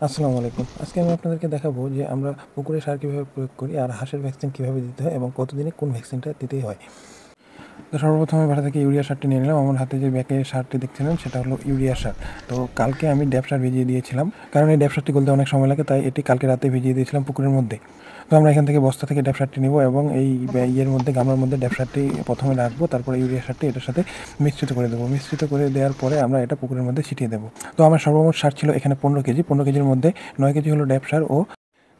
আসসালামু আলাইকুম। আজকে আমি আপনাদেরকে দেখাবো যে আমরা পুকুরে সার কীভাবে প্রয়োগ করি আর হাঁসের ভ্যাকসিন কীভাবে দিতে হয় এবং কতদিনে কোন ভ্যাকসিনটা দিতেই হয়। তো সর্বপ্রথম আমি বাসা থেকে ইউরিয়া সারটি নিয়ে নিলাম। আমার হাতে যে ব্যাগে সারটি দেখছিলেন সেটা হলো ইউরিয়া সার। তো কালকে আমি ড্যাপ সার ভিজিয়ে দিয়েছিলাম, কারণ এই ড্যাপ সারটি গলতে অনেক সময় লাগে, তাই এটি কালকে রাতে ভিজিয়ে দিয়েছিলাম পুকুরের মধ্যে। তো আমরা এখান থেকে বস্তা থেকে ড্যাপ সারটি নেব এবং এই ইয়ের মধ্যে গামলার মধ্যে ড্যাপ সারটি প্রথমে রাখবো, তারপরে ইউরিয়া সারটি এটার সাথে মিশ্রিত করে দেবো। মিশ্রিত করে দেওয়ার পরে আমরা এটা পুকুরের মধ্যে ছিটিয়ে দেবো। তো আমার সর্বমোট সার ছিল এখানে 15 কেজি। 15 কেজির মধ্যে 9 কেজি হলো ড্যাপ সার ও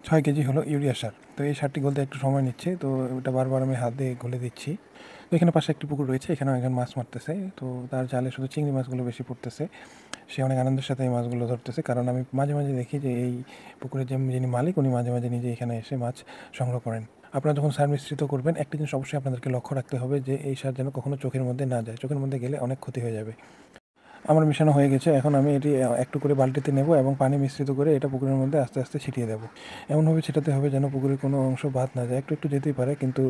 6 কেজি হলো ইউরিয়া সার। তো এই সারটি গলতে একটু সময় নিচ্ছে, তো এটা বারবার আমি হাত দিয়ে গলে দিচ্ছি। তো এখানে পাশে একটি পুকুর রয়েছে, এখানেও একজন মাছ মারতেছে। তো তার জালে শুধু চিংড়ি মাছগুলো বেশি পড়তেছে। সে অনেক আনন্দের সাথে এই মাছগুলো ধরতেছে, কারণ আমি মাঝে মাঝে দেখি যে এই পুকুরের যিনি মালিক উনি মাঝে মাঝে নিজে এখানে এসে মাছ সংগ্রহ করেন। আপনারা যখন সার মিশ্রিত করবেন একটা জিনিস অবশ্যই আপনাদেরকে লক্ষ্য রাখতে হবে যে এই সার যেন কখনো চোখের মধ্যে না যায়। চোখের মধ্যে গেলে অনেক ক্ষতি হয়ে যাবে। আমার মেশানো হয়ে গেছে, এখন আমি এটি একটু করে বালতিতে নেব এবং পানি মিশ্রিত করে এটা পুকুরের মধ্যে আস্তে আস্তে ছিটিয়ে দেবো। এমনভাবে ছিটাতে হবে যেন পুকুরের কোনো অংশ বাদ না যায়। একটু একটু যেতেই পারে, কিন্তু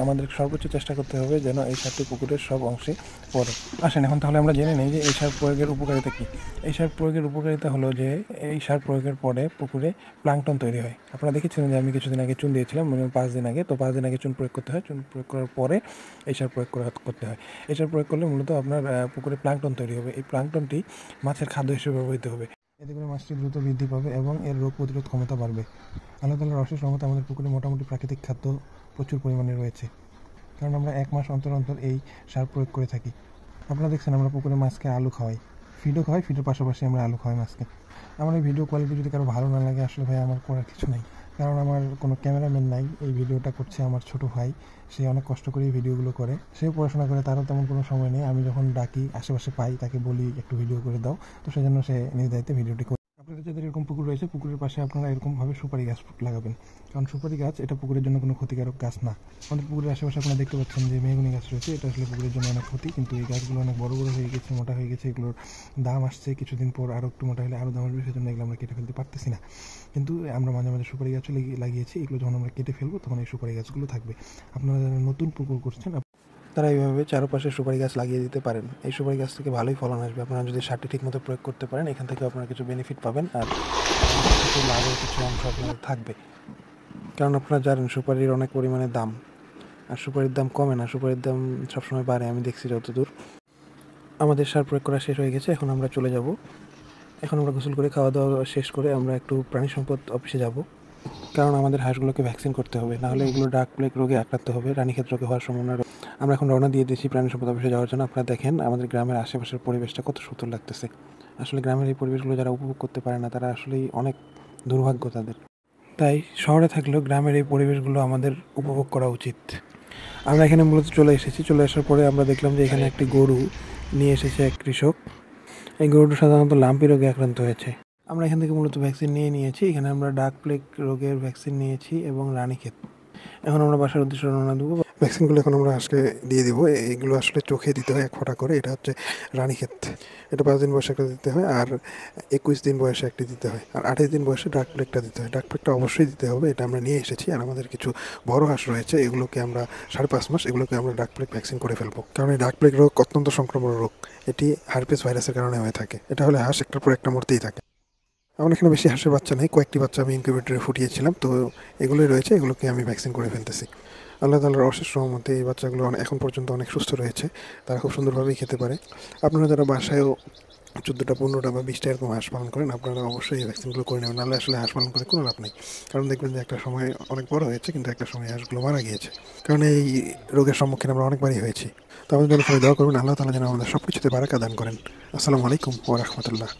আমাদের সর্বোচ্চ চেষ্টা করতে হবে যেন এই সারটি পুকুরের সব অংশে পড়ে। আসেন এখন তাহলে আমরা জেনে নিই যে এই সার প্রয়োগের উপকারিতা কী। এই সার প্রয়োগের উপকারিতা হলো যে এই সার প্রয়োগের পরে পুকুরে প্লাঙ্কটন তৈরি হয়। আপনারা দেখেছিলেন যে আমি কিছুদিন আগে চুন দিয়েছিলাম, মানে 5 দিন আগে। তো 5 দিন আগে চুন প্রয়োগ করতে হয়, চুন প্রয়োগ করার পরে এই সার প্রয়োগ করতে হয়। এই সার প্রয়োগ করলে মূলত আপনার পুকুরে প্লাঙ্কটন তৈরি হবে। এই প্লাঙ্কটনটি মাছের খাদ্য হিসেবে ব্যবহৃত হবে। এতে করে মাছটি দ্রুত বৃদ্ধি পাবে এবং এর রোগ প্রতিরোধ ক্ষমতা বাড়বে। আল্লাহ তাআলার অশেষ রহমতে আমাদের পুকুরে মোটামুটি প্রাকৃতিক খাদ্য প্রচুর পরিমাণে রয়েছে, কারণ আমরা 1 মাস অন্তর অন্তর এই সার প্রয়োগ করে থাকি। আপনারা দেখছেন আমরা পুকুরে মাছকে আলু খাওয়াই, ফিডও খাওয়াই, ফিডের পাশাপাশি আমরা আলু খাওয়াই মাছকে। আমার এই ভিডিও কোয়ালিটি যদি কারো ভালো না লাগে, আসলে ভাই আমার করার কিছু নেই, কারণ আমার কোনো ক্যামেরাম্যান নাই। এই ভিডিওটা করছে আমার ছোট ভাই, সে অনেক কষ্ট করে এই ভিডিওগুলো করে। সে পড়াশোনা করে, তারও তেমন কোনো সময় নেই। আমি যখন ডাকি আশেপাশে পাই তাকে বলি একটু ভিডিও করে দাও, তো সেজন্য সে নিজ দায়িত্বে ভিডিওটি করে। আপনাদের যাদের এরকম পুকুর রয়েছে, পুকুরের পাশে আপনারা এরকমভাবে সুপারি গাছ লাগাবেন, কারণ সুপারি গাছ এটা পুকুরের জন্য কোনো ক্ষতিকারক গাছ না। আমাদের পুকুরের আশেপাশে আপনারা দেখতে পাচ্ছেন যে মেহগনি গাছ রয়েছে, এটা আসলে পুকুরের জন্য অনেক ক্ষতি, কিন্তু এই গাছগুলো অনেক বড় বড় হয়ে গেছে, মোটা হয়ে গেছে। এগুলোর দাম আসছে, কিছুদিন পর আরও একটু মোটা হলে আরও দাম আসবে, সেজন্য এগুলো আমরা কেটে ফেলতে পারতেছি না। কিন্তু আমরা মাঝে মাঝে সুপারি গাছও লাগিয়েছি। এগুলো যখন আমরা কেটে ফেলবো তখন এই সুপারি গাছগুলো থাকবে। আপনারা যারা নতুন পুকুর করছেন তারা এইভাবে চারপাশে সুপারি গাছ লাগিয়ে দিতে পারেন। এই সুপারি গাছ থেকে ভালোই ফলন আসবে। আপনারা যদি সারটি ঠিকমতো প্রয়োগ করতে পারেন, এখান থেকে আপনারা কিছু বেনিফিট পাবেন আর কিছু লাভের কিছু অংশ আপনাদের থাকবে। কারণ আপনারা জানেন সুপারির অনেক পরিমাণে দাম, আর সুপারির দাম কমে না, সুপারির দাম সবসময় বাড়ে। আমি দেখছি যতদূর। আমাদের সার প্রয়োগ করা শেষ হয়ে গেছে, এখন আমরা চলে যাব। এখন আমরা গোসল করে খাওয়া দাওয়া শেষ করে আমরা একটু প্রাণী সম্পদ অফিসে যাব, কারণ আমাদের হাঁসগুলোকে ভ্যাকসিন করতে হবে, নাহলে এগুলো ডার্ক প্লেগ রোগে আক্রান্ত হবে, রানীক্ষেত রোগে হওয়ার সম্ভাবনা। আমরা এখন রওনা দিয়ে দিয়েছি প্রাণী সম্পদ অফিসে যাওয়ার জন্য। আপনারা দেখেন আমাদের গ্রামের আশেপাশের পরিবেশটা কত সুন্দর লাগতেছে। আসলে গ্রামের এই পরিবেশগুলো যারা উপভোগ করতে পারে না, তারা আসলেই অনেক দুর্ভাগ্য তাদের। তাই শহরে থাকলেও গ্রামের এই পরিবেশগুলো আমাদের উপভোগ করা উচিত। আমরা এখানে মূলত চলে এসেছি। চলে আসার পরে আমরা দেখলাম যে এখানে একটি গরু নিয়ে এসেছে এক কৃষক। এই গরুটা সাধারণত লাম্পি রোগে আক্রান্ত হয়েছে। আমরা এখান থেকে মূলত ভ্যাকসিন নিয়েছি। এখানে আমরা ডার্ক প্লেগ রোগের ভ্যাকসিন নিয়েছি এবং রানীক্ষেত। এখন আমরা বাসার উদ্দেশ্যে রওনা দেবো। ভ্যাকসিনগুলো এখন আমরা আজকে দিয়ে দিব। এইগুলো আসলে চোখে দিতে হয় 1 ফোঁটা করে। এটা হচ্ছে রানীক্ষেত। এটা 5 দিন বয়সে একটা দিতে হয়, আর 21 দিন বয়সে একটি দিতে হয়, আর 28 দিন বয়সে ডার্ক প্লেগটা দিতে হয়। ডার্ক প্লেগটা অবশ্যই দিতে হবে, এটা আমরা নিয়ে এসেছি। আর আমাদের কিছু বড় হাঁস রয়েছে, এগুলোকে আমরা 5.5 মাস এগুলোকে আমরা ডার্ক প্লেগ ভ্যাকসিন করে ফেলবো, কারণ এই ডার্ক প্লেগ রোগ অত্যন্ত সংক্রামক রোগ। এটি হার্পিস ভাইরাসের কারণে হয়ে থাকে। এটা হলে হাঁস একটার পর একটা মরতেই থাকে। আমার এখানে বেশি হাঁসের বাচ্চা নেই, কয়েকটি বাচ্চা আমি ইনকিউবেটরে ফুটিয়েছিলাম, তো এগুলোই রয়েছে, এগুলোকে আমি ভ্যাকসিন করে ফেলতেছি। আল্লাহ তাআলার অশেষ রহমতে এই বাচ্চাগুলো এখন পর্যন্ত অনেক সুস্থ রয়েছে, তারা খুব সুন্দরভাবেই খেতে পারে। আপনারা যারা বাসায়ও 14টা 15টা বা 20টা এরকম হাঁস পালন করেন, আপনারা অবশ্যই এই ভ্যাকসিনগুলো করে নেবেন, নাহলে আসলে হাঁস পালন করে কোনো লাভ নেই। কারণ দেখবেন যে একটা সময় অনেক বড় হয়েছে, কিন্তু একটা সময় হাঁসগুলো মারা গিয়েছে, কারণ এই রোগের সম্মুখীন আমরা অনেকবারই হয়েছি। তো আমাদের জন্য সবাই দোয়া করবেন, আল্লাহ তাআলা যেন আমাদের সব কিছুতে বারাকা দান করেন। আসসালামু আলাইকুম ওয়া রাহমাতুল্লাহ।